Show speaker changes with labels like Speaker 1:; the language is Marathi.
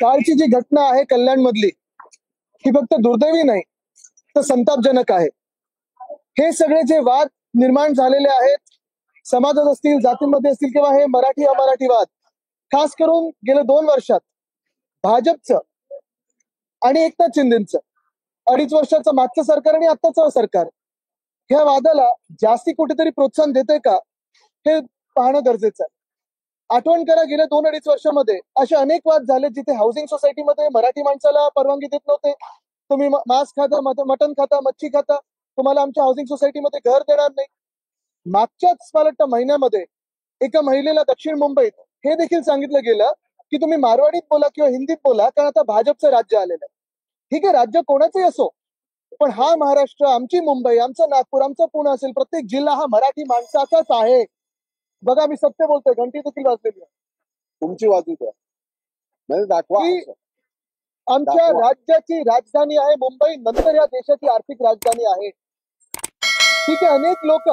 Speaker 1: कालची जी घटना आहे कल्याण मधली ही फक्त दुर्दैवी नाही तर संतापजनक आहे। हे सगळे जे वाद निर्माण झालेले आहेत समाजात असतील जातींमध्ये असतील किंवा हे मराठी अमराठी वाद खास करून गेल्या 2 वर्षात भाजपचं आणि एकनाथ शिंदेचं 2.5 वर्षाचं मागचं सरकार आणि आत्ताचं सरकार ह्या वादाला जास्ती कुठेतरी प्रोत्साहन देते का हे पाहणं गरजेचं आहे। आठवण करा गेल्या 2-2.5 वर्षामध्ये असे अनेक वाद झाले जिथे हाऊसिंग सोसायटीमध्ये मराठी माणसाला परवानगी देत नव्हते। तुम्ही मांस खाता मटण खाता मच्छी खाता तुम्हाला आमच्या हाऊसिंग सोसायटीमध्ये घर देणार नाही। मागच्याच मला वाटतं महिन्यामध्ये एका महिलेला दक्षिण मुंबईत हे देखील सांगितलं गेलं की तुम्ही मारवाडीत बोला किंवा हिंदीत बोला कारण आता भाजपचं राज्य आलेलं आहे। ठीक आहे राज्य कोणाचंही असो पण हा महाराष्ट्र आमची मुंबई आमचं नागपूर आमचं पुणे असेल प्रत्येक जिल्हा हा मराठी माणसाचाच आहे। बघा मी सत्य बोलतोय घंटी देखील वाजलेली आहे
Speaker 2: तुमची वाजू द्या म्हणजे दाखवा
Speaker 1: की आमच्या राज्याची राजधानी आहे मुंबई नंतर या देशाची आर्थिक राजधानी आहे। ठीक आहे अनेक लोक